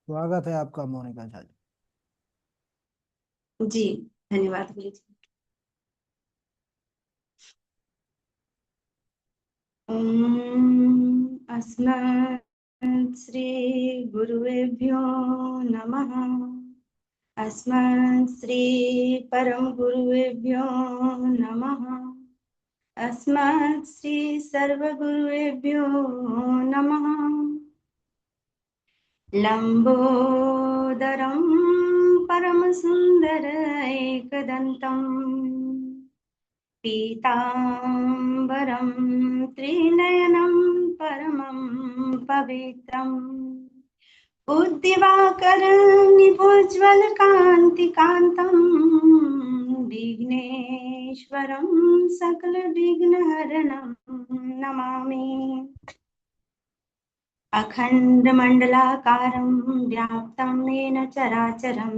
स्वागत है आपका मोनिका झा जी। जी, धन्यवाद गुरु जी। अस्मत् श्री गुरुवेभ्यो नमः। अस्मत् श्री परम गुरुवेभ्यो नमः। अस्मत् श्री सर्वगुरुवेभ्यो नमः। लंबोदरं परमसुन्दर एकदन्तम् पीताम्बरं त्रिनयनं परमं पवित्रम् उद्दिवाकरनिभोज्ज्वलकान्तिकान्तं विघ्नेश्वरं सकलविघ्नहरणं नमामि। अखण्डमण्डलाकारं व्याप्तं येन चराचरं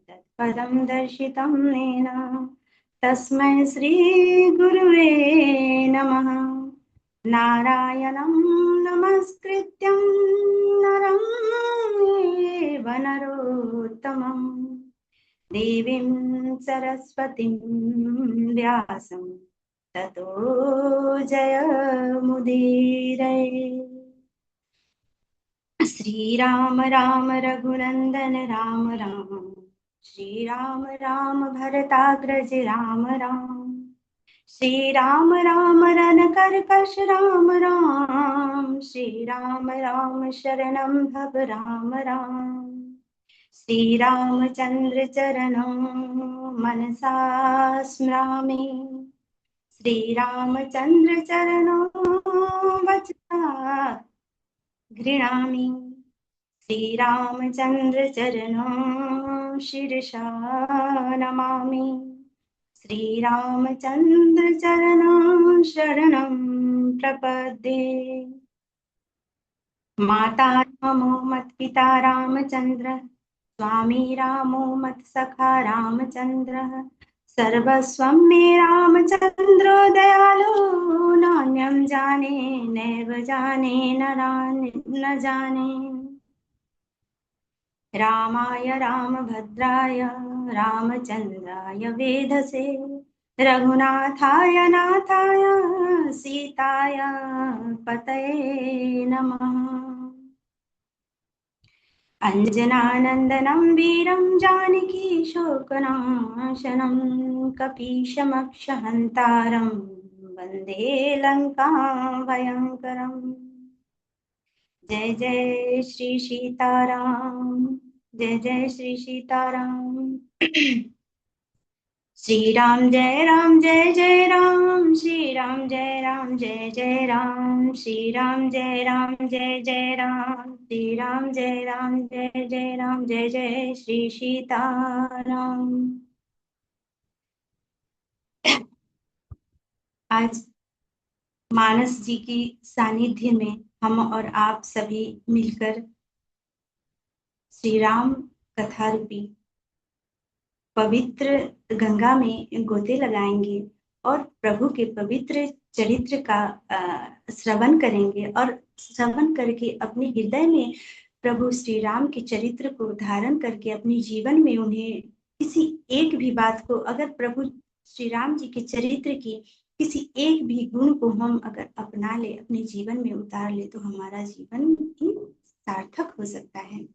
तत्पदं दर्शितं येन तस्मै श्रीगुरुवे नमः। नारायणं नमस्कृत्यं नरं चैव नरोत्तमं देवीं सरस्वतीं व्यासं ततो जयमुदीरये। श्रीराम राम रघुनंदन राम राम, श्रीराम राम भरताग्रज राम राम, श्रीराम राम रनकर्कश राम राम, श्रीराम राम शरणं भव राम राम। श्रीरामचंद्र चरणं मनसा स्मरामि, श्रीरामचंद्र चरणं वचसा गृह्णामि। श्रीरामचंद्र चरणं शिरसा नमामि, श्रीरामचंद्र चरणं शरणं प्रपद्ये। माता रामो मत्पिता रामचंद्र, स्वामी रामो मत्सखा रामचंद्र, सर्वस्वं मे रामचंद्रो दयालो, नान्यं जाने नैव जाने न जाने। रामाय रामभद्राय रामचंद्राय वेधसे, रघुनाथाय नाथाय सीताय पतये नमः। अंजनानंदनं वीरं जानकी शोकनाशनं, कपीशमक्षहन्तारं वन्दे लंकां भयंकरम्। जय जय श्री सीताराम, जय जय श्री सीताराम। श्री राम जय राम जय जय राम, श्री राम जय राम जय जय राम, श्री राम जय राम जय जय राम, श्री राम जय राम जय जय राम, जय जय श्री सीताराम। आज मानस जी की सानिध्य में हम और आप सभी मिलकर श्री राम कथा रूपी पवित्र गंगा में गोते लगाएंगे और प्रभु के पवित्र चरित्र का श्रवण करेंगे और श्रवण करके अपने हृदय में प्रभु श्री राम के चरित्र को धारण करके अपने जीवन में उन्हें किसी एक भी बात को, अगर प्रभु श्री राम जी के चरित्र की किसी एक भी गुण को हम अगर अपना ले, अपने जीवन में उतार ले, तो हमारा जीवन ही सार्थक हो सकता है।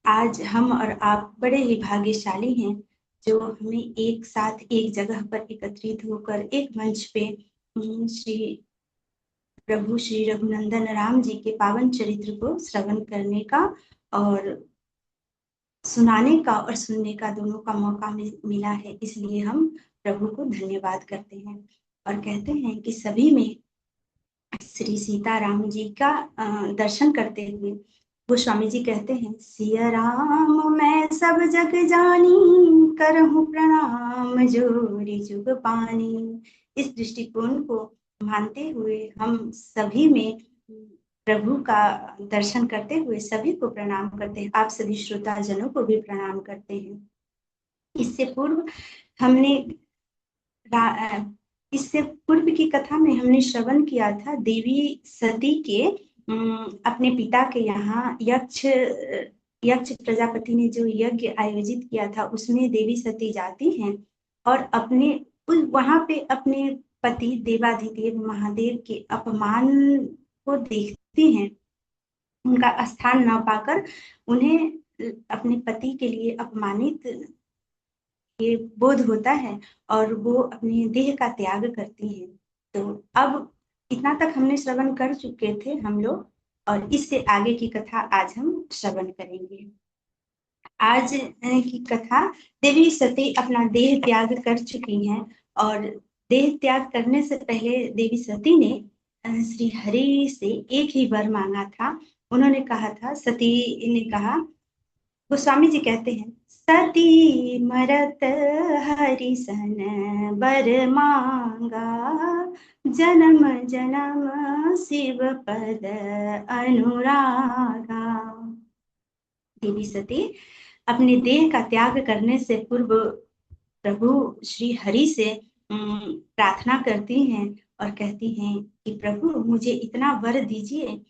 आज हम और आप बड़े ही भाग्यशाली हैं जो हमें एक साथ एक जगह पर एकत्रित होकर एक मंच पे श्री प्रभु श्री रघुनंदन राम जी के पावन चरित्र को श्रवण करने का और सुनाने का और सुनने का दोनों का मौका मिला है। इसलिए हम प्रभु को धन्यवाद करते हैं और कहते हैं कि सभी में श्री सीताराम जी का दर्शन करते हुए गोस्वामी जी कहते हैं, सिया राम मैं सब जग जानी, करहूं प्रणाम जोरी जुग पानी। इस दृष्टिकोण को मानते हुए हम सभी में प्रभु का दर्शन करते हुए सभी को प्रणाम करते हैं। आप सभी श्रोता जनों को भी प्रणाम करते हैं। इससे पूर्व हमने इससे पूर्व की कथा में हमने श्रवण किया था देवी सती के अपने पिता के यहाँ यक्ष यक्ष प्रजापति ने जो यज्ञ आयोजित किया था उसमें देवी सती जाती हैं और अपने वहां पे अपने पति देवाधिदेव महादेव के अपमान को देखती हैं। उनका स्थान न पाकर उन्हें अपने पति के लिए अपमानित ये बोध होता है और वो अपने देह का त्याग करती हैं। तो अब इतना तक हमने श्रवण कर चुके थे हम लोग, और इससे आगे की कथा आज हम श्रवण करेंगे। आज की कथा, देवी सती अपना देह त्याग कर चुकी हैं और देह त्याग करने से पहले देवी सती ने श्री हरि से एक ही वर मांगा था। उन्होंने कहा था, सती ने कहा, गोस्वामी जी कहते हैं, सती मरत हरि सन बर मांगा, जन्म जन्म शिव पद अनुरागा। देवी सती अपने देह का त्याग करने से पूर्व प्रभु श्री हरि से प्रार्थना करती हैं और कहती हैं कि प्रभु मुझे इतना वर दीजिए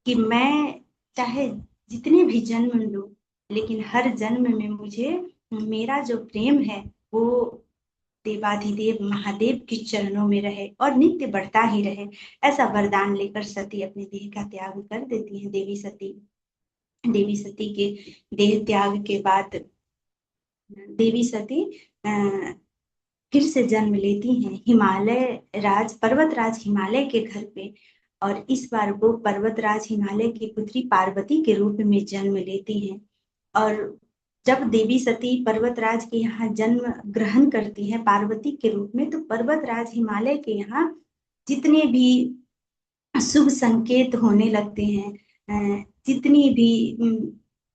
कि मैं चाहे जितने भी जन्म लूं, लेकिन हर जन्म में मुझे मेरा जो प्रेम है वो देवाधिदेव महादेव के चरणों में रहे और नित्य बढ़ता ही रहे। ऐसा वरदान लेकर सती अपने देह का त्याग कर देती है। देवी सती के देह त्याग के बाद देवी सती फिर से जन्म लेती हैं पर्वत राज हिमालय के घर पे, और इस बार वो पर्वत राज हिमालय की पुत्री पार्वती के रूप में जन्म लेती हैं। और जब देवी सती पर्वत राज के यहाँ जन्म ग्रहण करती है पार्वती के रूप में, तो पर्वत राज हिमालय के यहाँ जितने भी शुभ संकेत होने लगते हैं, जितनी भी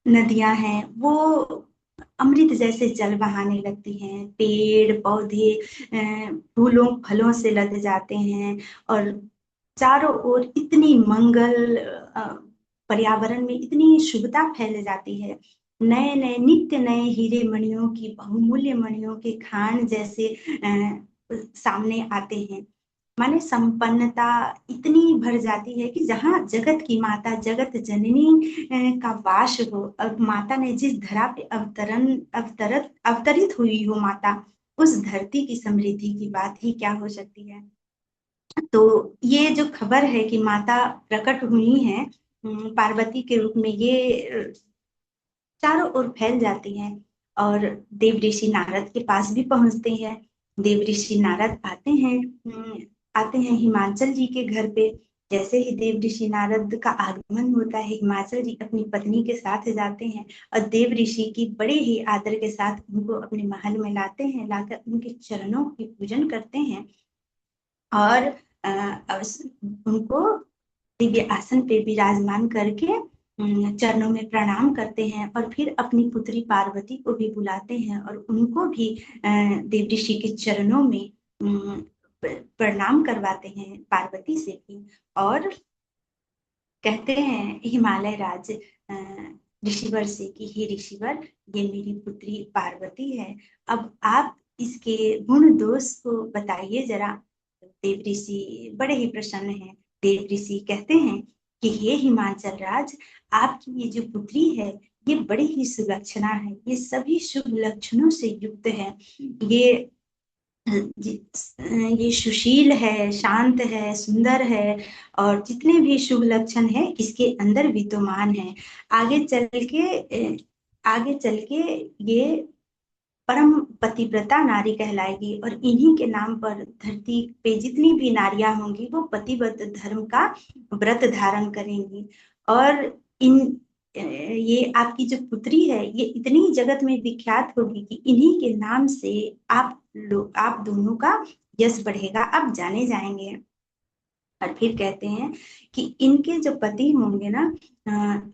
नदियां हैं वो अमृत जैसे जल बहाने लगती हैं, पेड़ पौधे फूलों फलों से लद जाते हैं और चारों ओर इतनी मंगल, पर्यावरण में इतनी शुभता फैल जाती है। नए नए नित्य नए हीरे मणियों की, बहुमूल्य मणियों के खान जैसे सामने आते हैं। माने संपन्नता इतनी भर जाती है कि जहाँ जगत की माता, जगत जननी का वास हो, अब माता ने जिस धरा पे अवतरित हुई हो माता, उस धरती की समृद्धि की बात ही क्या हो सकती है। तो ये जो खबर है कि माता प्रकट हुई है पार्वती के रूप में, ये चारों ओर फैल जाती हैं और देव ऋषि नारद के पास भी पहुंचते हैं। देव ऋषि नारद आते हैं हिमाचल जी के घर पे। जैसे ही देव ऋषि नारद का आगमन होता है, हिमाचल जी अपनी पत्नी के साथ जाते हैं और देव ऋषि की बड़े ही आदर के साथ उनको अपने महल में लाते हैं, लाकर उनके चरणों की पूजन करते हैं और उनको दिव्य आसन पे विराजमान करके चरणों में प्रणाम करते हैं और फिर अपनी पुत्री पार्वती को भी बुलाते हैं और उनको भी देव ऋषि के चरणों में प्रणाम करवाते हैं, पार्वती से भी। और कहते हैं हिमालय राज ऋषिवर से कि हे ऋषिवर, ये मेरी पुत्री पार्वती है, अब आप इसके गुण दोष को बताइए जरा। देव ऋषि बड़े ही प्रसन्न हैं। देव ऋषि कहते हैं कि हे हिमाचल राज, आपकी ये जो पुत्री है ये बड़ी ही सुलक्षणा है, ये सभी शुभ लक्षणों से युक्त है। ये सुशील है, शांत है, सुंदर है और जितने भी शुभ लक्षण है इसके अंदर विद्यमान है। आगे चल के ये परम पतिव्रता नारी कहलाएगी और इन्हीं के नाम पर धरती पे जितनी भी नारियां होंगी वो पतिव्रत धर्म का व्रत धारण करेंगी। और ये आपकी जो पुत्री है ये इतनी जगत में विख्यात होगी कि इन्हीं के नाम से आप दोनों का यश बढ़ेगा, आप जाने जाएंगे। और फिर कहते हैं कि इनके जो पति होंगे ना,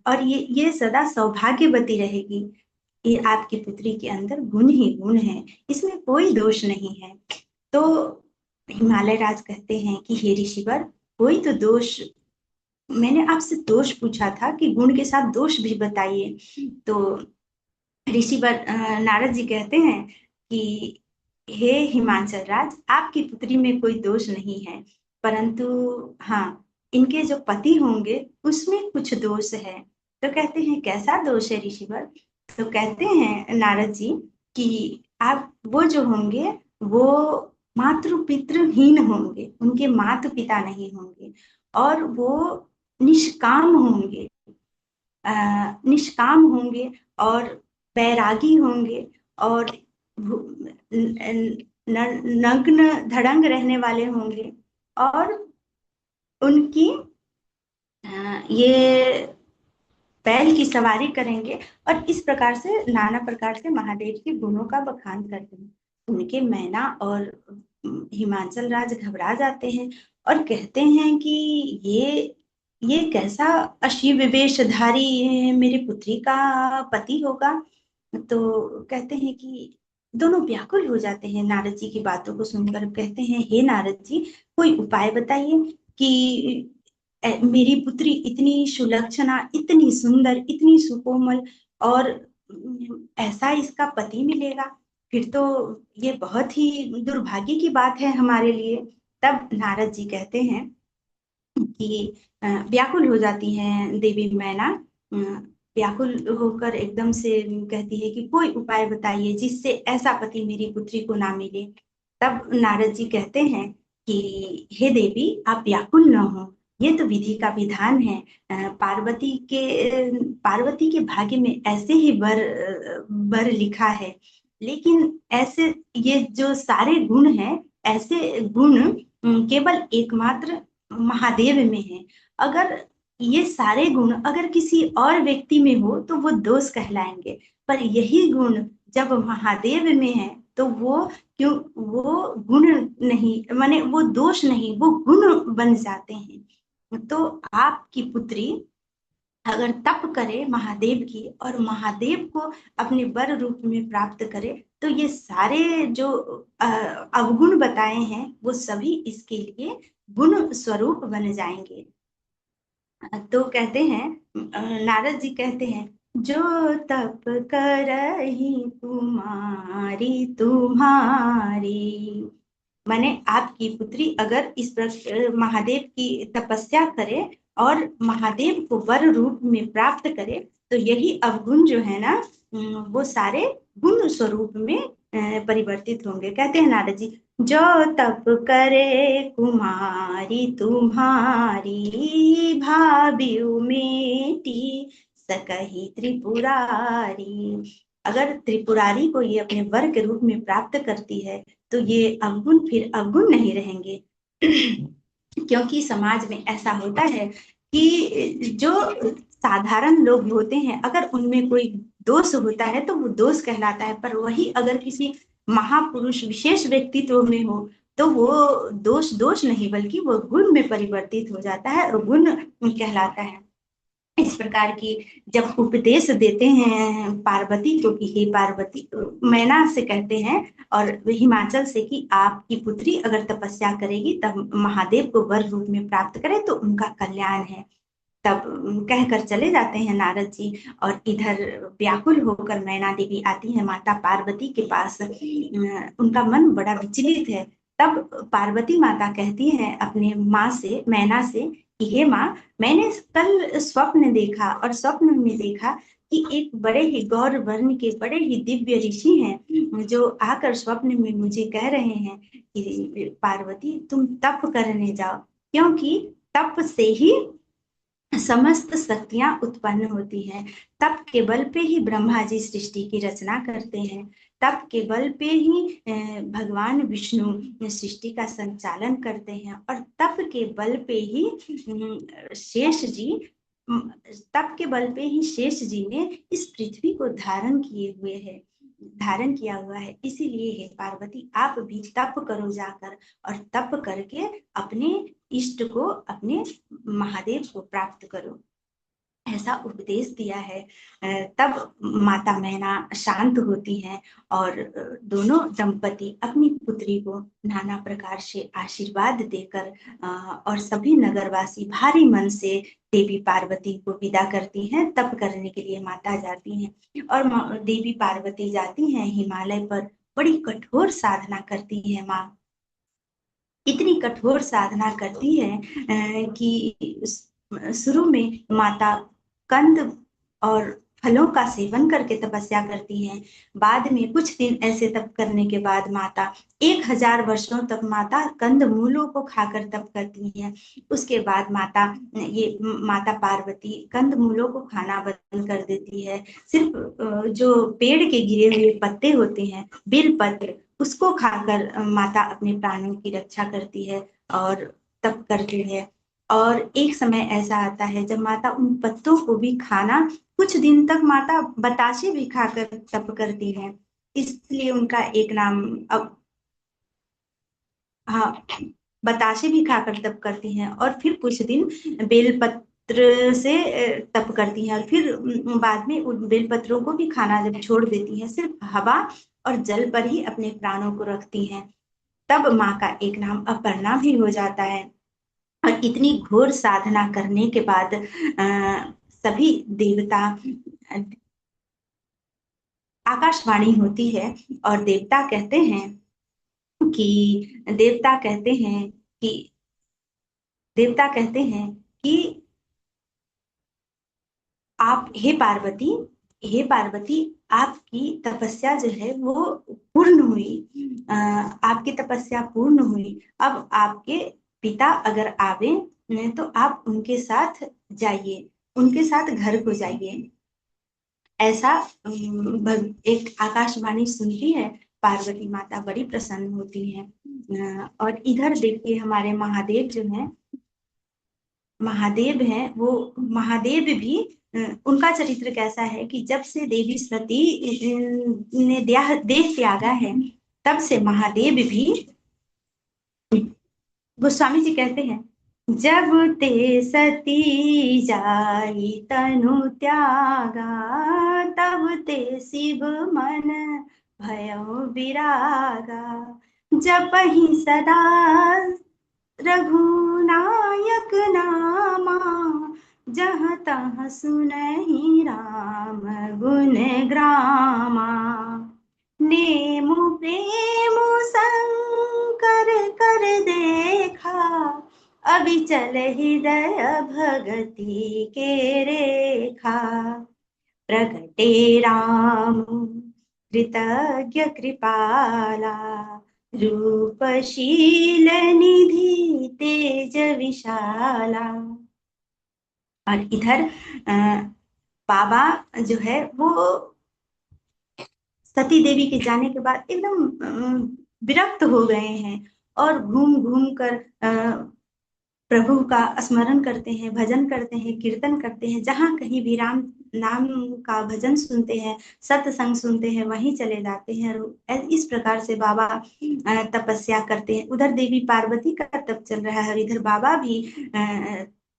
और ये सदा सौभाग्यवती रहेगी। ये आपकी पुत्री के अंदर गुण ही गुण है, इसमें कोई दोष नहीं है। तो हिमालय राज कहते हैं कि हे ऋषिवर, कोई तो दोष, मैंने आपसे दोष पूछा था कि गुण के साथ दोष भी बताइए। तो ऋषिवर नारद जी कहते हैं कि हे हिमाचल राज, आपकी पुत्री में कोई दोष नहीं है, परंतु हाँ, इनके जो पति होंगे उसमें कुछ दोष है। तो कहते हैं कैसा दोष है ऋषिवर? तो कहते हैं नारद जी कि आप वो जो होंगे वो मातृ पितृहीन होंगे, उनके माता पिता नहीं होंगे, और वो निष्काम होंगे, निष्काम होंगे और बैरागी होंगे, और नग्न धड़ंग रहने वाले होंगे, और उनकी ये बैल की सवारी करेंगे, और इस प्रकार से नाना प्रकार से महादेव के गुणों का बखान करते हैं। उनके मैना और हिमाचल राज घबरा जाते हैं और कहते हैं कि ये कैसा अशिव वेशधारी मेरी पुत्री का पति होगा। तो कहते हैं कि दोनों व्याकुल हो जाते हैं नारद जी की बातों को सुनकर। कहते हैं हे नारद जी, कोई उपाय बताइए कि मेरी पुत्री इतनी सुलक्षणा, इतनी सुंदर, इतनी सुकोमल, और ऐसा इसका पति मिलेगा, फिर तो ये बहुत ही दुर्भाग्य की बात है हमारे लिए। तब नारद जी कहते हैं कि व्याकुल हो जाती हैं देवी मैना, व्याकुल होकर एकदम से कहती है कि कोई उपाय बताइए जिससे ऐसा पति मेरी पुत्री को ना मिले। तब नारद जी कहते हैं कि हे देवी, आप व्याकुल न हो, ये तो विधि का विधान है। पार्वती के भाग्य में ऐसे ही वर लिखा है, लेकिन ऐसे ये जो सारे गुण हैं, ऐसे गुण केवल एकमात्र महादेव में है। अगर ये सारे गुण अगर किसी और व्यक्ति में हो तो वो दोष कहलाएंगे, पर यही गुण जब महादेव में है तो वो क्यों, वो गुण नहीं, माने वो दोष नहीं, वो गुण बन जाते हैं। तो आपकी पुत्री अगर तप करे महादेव की, और महादेव को अपने वर रूप में प्राप्त करे, तो ये सारे जो अवगुण बताए हैं वो सभी इसके लिए गुण स्वरूप बन जाएंगे। तो कहते हैं नारद जी कहते हैं, जो तप करही कुमारी तुम्हारी, माने आपकी पुत्री अगर इस महादेव की तपस्या करे और महादेव को वर रूप में प्राप्त करे, तो यही अवगुण जो है ना, वो सारे गुण स्वरूप में परिवर्तित होंगे। कहते हैं नारद जी, जो तप करे कुमारी तुम्हारी, भाबियु मेटी सकही त्रिपुरारी। अगर त्रिपुरारी को ये अपने वर के रूप में प्राप्त करती है तो ये अवगुण फिर अवगुण नहीं रहेंगे। क्योंकि समाज में ऐसा होता है कि जो साधारण लोग होते हैं, अगर उनमें कोई दोष होता है तो वो दोष कहलाता है, पर वही अगर किसी महापुरुष विशेष व्यक्तित्व में हो तो वो दोष दोष नहीं बल्कि वो गुण में परिवर्तित हो जाता है और गुण कहलाता है। इस प्रकार की जब उपदेश देते हैं पार्वती को कि हे पार्वती, मैना से कहते हैं और हिमाचल से कि आपकी पुत्री अगर तपस्या करेगी तब महादेव को वर रूप में प्राप्त करे तो उनका कल्याण है। तब कहकर चले जाते हैं नारद जी, और इधर व्याकुल होकर मैना देवी आती है माता पार्वती के पास। उनका मन बड़ा विचलित है। तब पार्वती माता कहती है अपने माँ से, मैना से कि हे माँ, मैंने कल स्वप्न देखा और स्वप्न में देखा कि एक बड़े ही गौर वर्ण के बड़े ही दिव्य ऋषि हैं जो आकर स्वप्न में मुझे कह रहे हैं कि पार्वती तुम तप करने जाओ, क्योंकि तप से ही समस्त शक्तियां उत्पन्न होती हैं। तप के बल पे ही ब्रह्मा जी सृष्टि की रचना करते हैं। तप के बल पे ही भगवान विष्णु सृष्टि का संचालन करते हैं, और तप के बल पे ही शेष जी तप के बल पे ही शेष जी ने इस पृथ्वी को धारण किया हुआ है। इसीलिए हे पार्वती, आप भी तप करो जाकर, और तप करके अपने इष्ट को, अपने महादेव को प्राप्त करो, ऐसा उपदेश दिया है। तब माता मैना शांत होती हैं और दोनों दंपति अपनी पुत्री को नाना प्रकार से आशीर्वाद देकर और सभी नगरवासी भारी मन से देवी पार्वती को विदा करती हैं। तप करने के लिए माता जाती हैं, और देवी पार्वती जाती हैं हिमालय पर, बड़ी कठोर साधना करती है माँ। इतनी कठोर साधना करती है कि शुरू में माता कंद और फलों का सेवन करके तपस्या करती हैं। बाद में कुछ दिन ऐसे तप करने के बाद माता 1000 वर्षों तक माता कंद मूलों को खाकर तप करती हैं। उसके बाद माता पार्वती कंद मूलों को खाना बंद कर देती है। सिर्फ जो पेड़ के गिरे हुए पत्ते होते हैं, बिल पत्र, उसको खाकर माता अपने प्राणों की रक्षा करती है और तप करती है। और एक समय ऐसा आता है जब माता उन पत्तों को भी खाना, कुछ दिन तक माता बताशे भी खाकर तप करती है। इसलिए उनका एक नाम अब, हाँ, बताशे भी खाकर तप करती हैं। और फिर कुछ दिन बेलपत्र से तप करती हैं। और फिर बाद में उन बेलपत्रों को भी खाना जब छोड़ देती हैं, सिर्फ हवा और जल पर ही अपने प्राणों को रखती हैं। तब माँ का एक नाम अपर्णा भी हो जाता है। और इतनी घोर साधना करने के बाद सभी देवता, आकाशवाणी होती है और देवता कहते हैं कि देवता कहते हैं कि आप, हे पार्वती, आपकी तपस्या जो है वो पूर्ण हुई। आपकी तपस्या पूर्ण हुई। अब आपके पिता अगर आवे तो आप उनके साथ जाइए, उनके साथ घर को जाइए। ऐसा एक आकाशवाणी सुनती है। पार्वती माता बड़ी प्रसन्न होती है। और इधर देखिए हमारे महादेव जो हैं, महादेव हैं, वो महादेव भी उनका चरित्र कैसा है कि जब से देवी सती ने देह त्यागा है, तब से महादेव भी, गोस्वामी जी कहते हैं, जब ते सती जाई तनु त्यागा, तब ते शिव मन भयो विरागा। जपहि सदा रघुनायक नामा, जहाँ तहाँ सुनहि राम गुण ग्रामा। नेमु प्रेम शंकर कर देखा, अविचल हृदय भगति के रेखा। प्रगटे राम कृतज्ञ कृपाला, रूपशील निधि तेज विशाला। और इधर बाबा जो है वो सती देवी के जाने के बाद एकदम विरक्त हो गए हैं और घूम घूम कर प्रभु का स्मरण करते हैं, भजन करते हैं, कीर्तन करते हैं। जहाँ कहीं भी राम नाम का भजन सुनते हैं, सत्संग सुनते हैं, वहीं चले जाते हैं। और इस प्रकार से बाबा तपस्या करते हैं। उधर देवी पार्वती का तप चल रहा है और इधर बाबा भी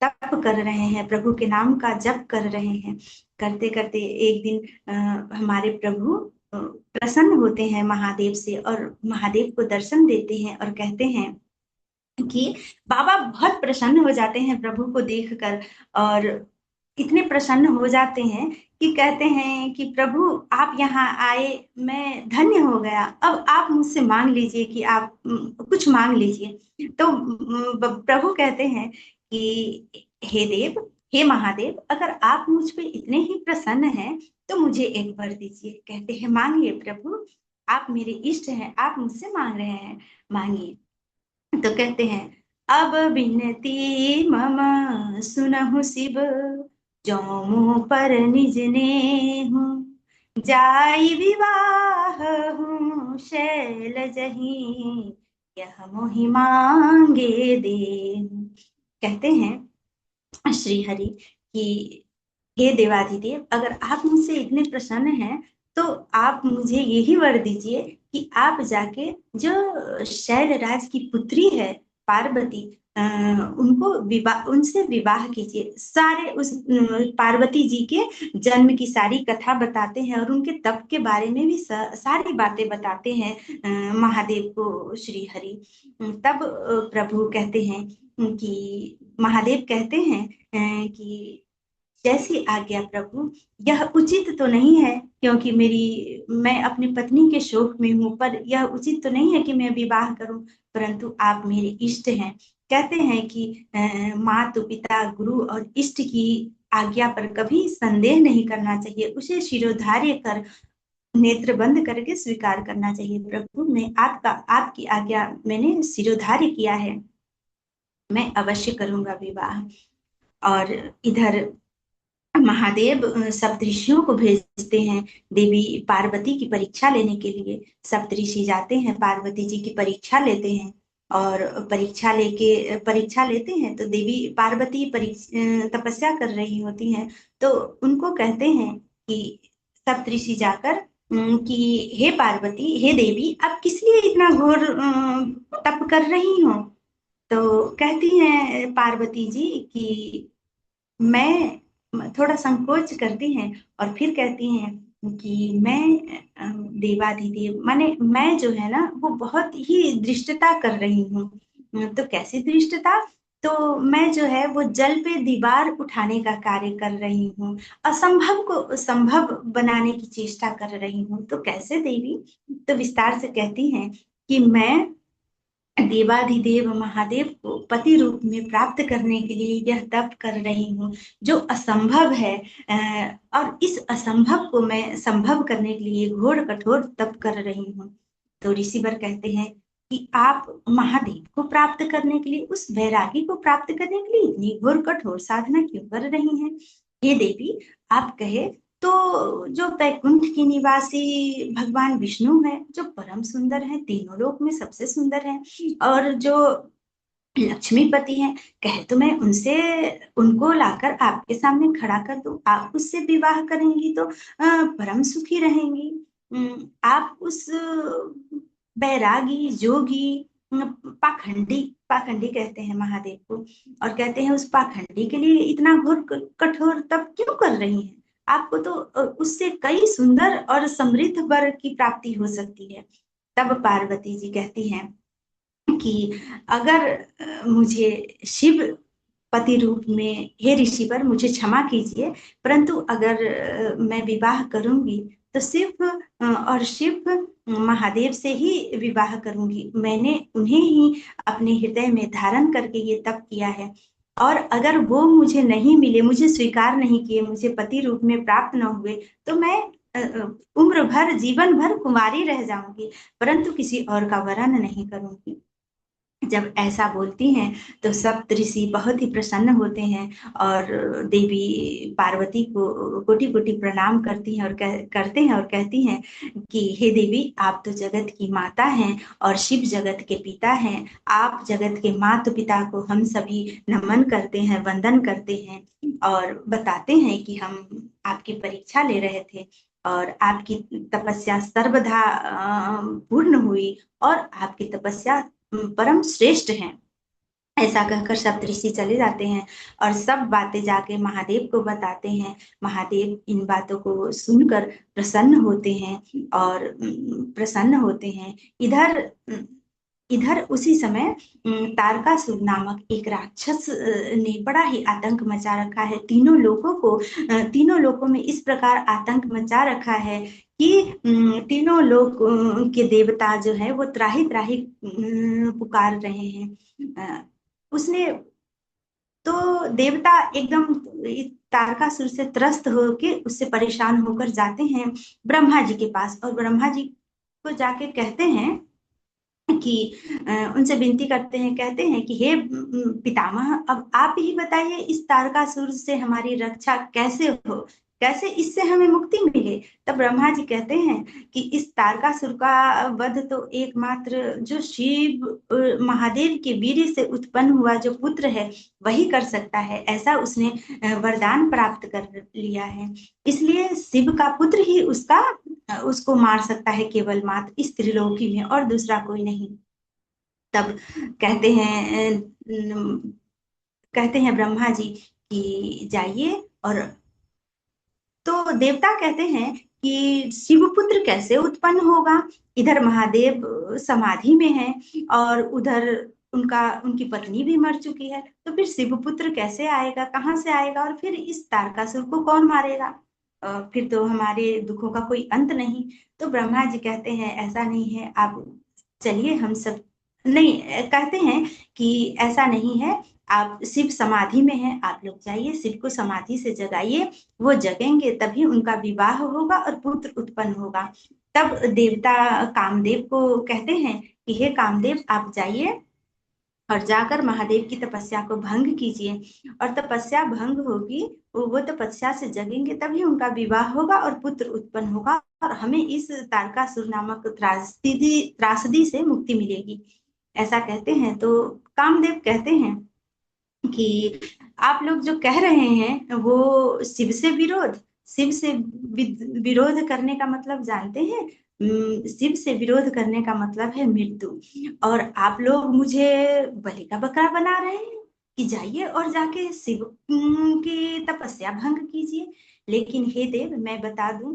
तप कर रहे हैं, प्रभु के नाम का जप कर रहे हैं। करते करते एक दिन हमारे प्रभु प्रसन्न होते हैं महादेव से और महादेव को दर्शन देते हैं और कहते हैं कि बाबा बहुत प्रसन्न हो जाते हैं प्रभु को देखकर। और इतने प्रसन्न हो जाते हैं कि कहते हैं कि प्रभु आप यहाँ आए, मैं धन्य हो गया। अब आप मुझसे मांग लीजिए कि आप कुछ मांग लीजिए। तो प्रभु कहते हैं कि हे देव, हे महादेव, अगर आप मुझ पे इतने ही प्रसन्न हैं तो मुझे एक वर दीजिए। कहते हैं मांगिए प्रभु, आप मेरे इष्ट हैं, आप मुझसे मांग रहे हैं, मांगिए। तो कहते हैं, अब बिनती मम सुनहु शिव, जौमु पर निज नेहु, जाई विवाह हूँ शैल जही, यह मोहि मांगे दे। कहते हैं श्री हरि कि हे देवाधिदेव, अगर आप मुझसे इतने प्रसन्न हैं तो आप मुझे यही वर दीजिए कि आप जाके जो शैलराज की पुत्री है पार्वती, उनको उनसे विवाह कीजिए। सारे उस पार्वती जी के जन्म की सारी कथा बताते हैं और उनके तप के बारे में भी सारी बातें बताते हैं महादेव को श्री हरि। तब प्रभु कहते हैं कि महादेव कहते हैं कि जैसी आज्ञा प्रभु। यह उचित तो नहीं है, क्योंकि मैं अपनी पत्नी के शोक में हूँ, पर यह उचित तो नहीं है कि मैं विवाह करूं, परंतु आप मेरे इष्ट हैं। कहते हैं कि माता पिता गुरु और इष्ट की आज्ञा पर कभी संदेह नहीं करना चाहिए, उसे शिरोधार्य कर नेत्र बंद करके स्वीकार करना चाहिए। प्रभु, मैं आपकी आज्ञा मैंने शिरोधार्य किया है, मैं अवश्य करूंगा विवाह। और इधर महादेव सप्तऋषियों को भेजते हैं देवी पार्वती की परीक्षा लेने के लिए। सप्तऋषि जाते हैं, पार्वती जी की परीक्षा लेते हैं, और परीक्षा लेते हैं तो देवी पार्वती तपस्या कर रही होती हैं। तो उनको कहते हैं कि सप्तऋषि जाकर कि हे पार्वती, हे देवी, आप किस लिए इतना घोर तप कर रही हो? तो कहती हैं पार्वती जी कि मैं, थोड़ा संकोच करती हैं और फिर कहती हैं कि मैं देवाधिदेव, माने मैं जो है ना वो बहुत ही दृष्टता कर रही हूँ। तो कैसी दृष्टता? तो मैं जो है वो जल पे दीवार उठाने का कार्य कर रही हूँ, असंभव को संभव बनाने की चेष्टा कर रही हूँ। तो कैसे देवी? तो विस्तार से कहती हैं कि मैं देवाधिदेव महादेव को पति रूप में प्राप्त करने के लिए यह तप कर रही हूँ, जो असंभव है। और इस असंभव को मैं संभव करने के लिए घोर कठोर तप कर रही हूँ। तो ऋषिवर कहते हैं कि आप महादेव को प्राप्त करने के लिए, उस वैरागी को प्राप्त करने के लिए इतनी घोर कठोर साधना क्यों कर रही हैं? हे देवी, आप कहे तो जो वैकुंठ की निवासी भगवान विष्णु है, जो परम सुंदर है, तीनों लोक में सबसे सुंदर है, और जो लक्ष्मीपति हैं, कहे तो मैं उनको लाकर आपके सामने खड़ा कर दूं, आप उससे विवाह करेंगी तो परम सुखी रहेंगी। आप उस बैरागी जोगी पाखंडी, पाखंडी कहते हैं महादेव को, और कहते हैं उस पाखंडी के लिए इतना घोर कठोर तप क्यों कर रही हैं? आपको तो उससे कई सुंदर और समृद्ध वर की प्राप्ति हो सकती है। तब पार्वती जी कहती हैं कि अगर मुझे शिव पति रूप में, हे ऋषिवर मुझे क्षमा कीजिए, परंतु अगर मैं विवाह करूंगी तो सिर्फ और सिर्फ महादेव से ही विवाह करूंगी। मैंने उन्हें ही अपने हृदय में धारण करके ये तप किया है, और अगर वो मुझे नहीं मिले, मुझे स्वीकार नहीं किए, मुझे पति रूप में प्राप्त न हुए, तो मैं उम्र भर, जीवन भर कुमारी रह जाऊंगी, परंतु किसी और का वरण नहीं करूंगी। जब ऐसा बोलती हैं तो सब ऋषि बहुत ही प्रसन्न होते हैं, और देवी पार्वती को कोटि कोटि प्रणाम करती हैं और करते हैं, और कहती हैं कि हे देवी, आप तो जगत की माता हैं और शिव जगत के पिता हैं। आप जगत के माता पिता को हम सभी नमन करते हैं, वंदन करते हैं, और बताते हैं कि हम आपकी परीक्षा ले रहे थे, और आपकी तपस्या सर्वदा पूर्ण हुई, और आपकी तपस्या परम श्रेष्ठ हैं। ऐसा कहकर सब ऋषि चले जाते हैं और सब बातें जाके महादेव को बताते हैं। महादेव इन बातों को सुनकर प्रसन्न होते हैं, और प्रसन्न होते हैं। इधर इधर उसी समय तारकासुर नामक एक राक्षस ने बड़ा ही आतंक मचा रखा है। तीनों लोकों में इस प्रकार आतंक मचा रखा है कि तीनों लोक के देवता जो है वो त्राही त्राही पुकार रहे हैं। उसने तो देवता एकदम तारकासुर से त्रस्त होके, उससे परेशान होकर जाते हैं ब्रह्मा जी के पास, और ब्रह्मा जी को जाके कहते हैं कि उनसे विनती करते हैं, कहते हैं कि हे पितामह, अब आप ही बताइए इस तारकासुर से हमारी रक्षा कैसे हो, कैसे इससे हमें मुक्ति मिले। तब ब्रह्मा जी कहते हैं कि इस तारकासुर का वध तो एकमात्र जो शिव महादेव के वीर्य से उत्पन्न हुआ जो पुत्र है वही कर सकता है, ऐसा उसने वरदान प्राप्त कर लिया है, इसलिए शिव का पुत्र ही उसको मार सकता है, केवल मात्र इस त्रिलोकी में, और दूसरा कोई नहीं। तब कहते हैं ब्रह्मा जी कि जाइए, और तो देवता कहते हैं कि शिवपुत्र कैसे उत्पन्न होगा? इधर महादेव समाधि में है, और उधर उनकी पत्नी भी मर चुकी है, तो फिर शिवपुत्र कैसे आएगा, कहाँ से आएगा, और फिर इस तारकासुर को कौन मारेगा? फिर तो हमारे दुखों का कोई अंत नहीं। तो ब्रह्मा जी कहते हैं ऐसा नहीं है, आप चलिए हम सब नहीं, कहते हैं कि ऐसा नहीं है, आप शिव समाधि में हैं, आप लोग जाइए शिव को समाधि से जगाइए, वो जगेंगे तभी उनका विवाह होगा और पुत्र उत्पन्न होगा। तब देवता कामदेव को कहते हैं कि हे कामदेव, आप जाइए और जाकर महादेव की तपस्या को भंग कीजिए, और तपस्या भंग होगी, वो तपस्या से जगेंगे तभी उनका विवाह होगा और पुत्र उत्पन्न होगा, और हमें इस तारकासुर नामक त्रासदी त्रासदी से मुक्ति मिलेगी। ऐसा कहते हैं। तो कामदेव कहते हैं कि आप लोग जो कह रहे हैं वो शिव से विरोध, शिव से विरोध करने का मतलब जानते हैं? शिव से विरोध करने का मतलब है मृत्यु, और आप लोग मुझे बलि का बकरा बना रहे हैं कि जाइए और जाके शिव की तपस्या भंग कीजिए। लेकिन हे देव, मैं बता दूं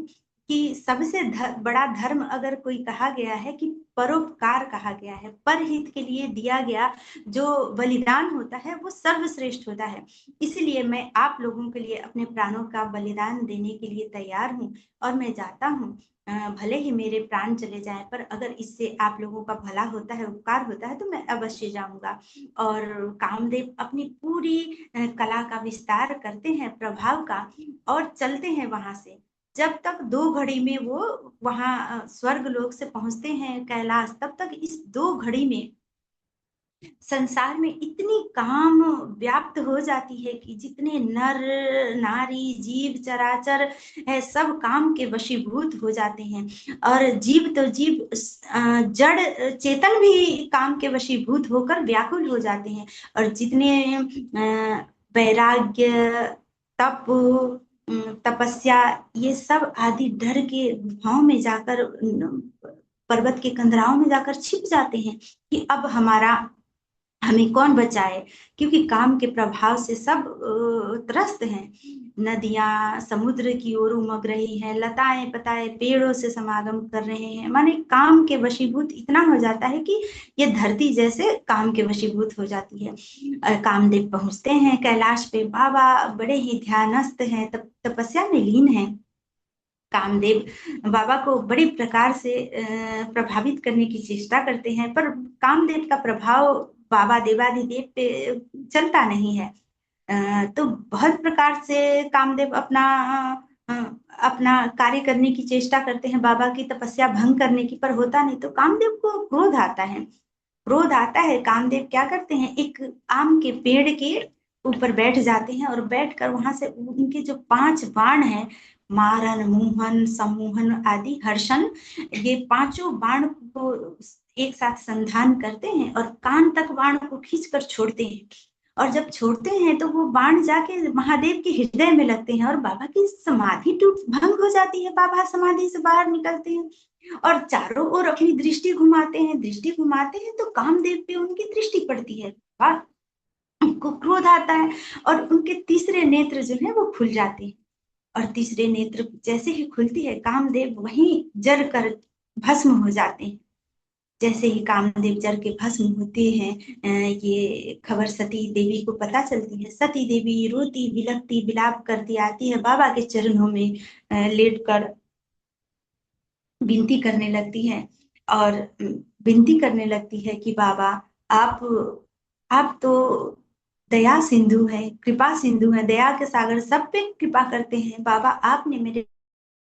कि सबसे बड़ा धर्म अगर कोई कहा गया है कि परोपकार कहा गया है, परहित के लिए दिया गया जो बलिदान होता है वो सर्वश्रेष्ठ होता है। इसलिए मैं आप लोगों के लिए अपने प्राणों का बलिदान देने के लिए तैयार हूँ, और मैं जाता हूँ। भले ही मेरे प्राण चले जाएं, पर अगर इससे आप लोगों का भला होता है, उपकार होता है, तो मैं अवश्य जाऊंगा। और कामदेव अपनी पूरी कला का विस्तार करते हैं, प्रभाव का, और चलते हैं वहां से। जब तक 2 घड़ी में वो वहां स्वर्ग लोक से पहुंचते हैं कैलाश, तब तक इस 2 घड़ी में संसार में इतनी काम व्याप्त हो जाती है कि जितने नर नारी जीव चराचर है, सब काम के वशीभूत हो जाते हैं। और जीव तो जीव, जड़ चेतन भी काम के वशीभूत होकर व्याकुल हो जाते हैं। और जितने वैराग्य, तप, तपस्या, ये सब आदि डर के गुफाओं में जाकर, पर्वत के कंदराओं में जाकर छिप जाते हैं कि अब हमें कौन बचाए, क्योंकि काम के प्रभाव से सब त्रस्त हैं। नदियां समुद्र की ओर उमग रही हैं, लताएं पताए पेड़ों से समागम कर रहे हैं, माने काम के वशीभूत इतना हो जाता है कि ये धरती जैसे काम के वशीभूत हो जाती है। कामदेव पहुंचते हैं कैलाश पे, बाबा बड़े ही ध्यानस्थ हैं, तपस्या में लीन है। कामदेव बाबा को बड़े प्रकार से प्रभावित करने की चेष्टा करते हैं, पर कामदेव का प्रभाव बाबा देवाधिदेव पे चलता नहीं है। तो बहुत प्रकार से कामदेव अ, अपना कार्य करने की चेष्टा करते हैं, बाबा की तपस्या भंग करने की, पर होता नहीं। तो कामदेव को क्रोध आता है, क्रोध आता है। कामदेव क्या करते हैं, एक आम के पेड़ के ऊपर बैठ जाते हैं, और बैठकर वहां से उनके जो 5 बाण हैं, मारन, मोहन, सम्मोहन आदि, हर्षण, ये 5 बाण को एक साथ संधान करते हैं और कान तक बाण को खींचकर छोड़ते हैं। और जब छोड़ते हैं तो वो बाण जाके महादेव के हृदय में लगते हैं, और बाबा की समाधि टूट भंग हो जाती है, बाबा समाधि से बाहर निकलते हैं। और चारों ओर अपनी दृष्टि घुमाते हैं, दृष्टि घुमाते हैं तो कामदेव पे उनकी दृष्टि पड़ती है। उनको क्रोध आता है, और उनके तीसरे नेत्र जो है वो खुल जाते हैं। और तीसरे नेत्र जैसे ही खुलती है, कामदेव वहीं जर कर भस्म हो जाते हैं। जैसे ही कामदेव जर के भस्म होते हैं, ये खबर सती देवी को पता चलती है। सती देवी रोती बिलखती विलाप करती आती है, बाबा के चरणों में लेट कर विनती करने लगती है, और विनती करने लगती है कि बाबा, आप आप तो दया सिंधु है, कृपा सिंधु है, दया के सागर, सब पे कृपा करते हैं। बाबा, आपने मेरे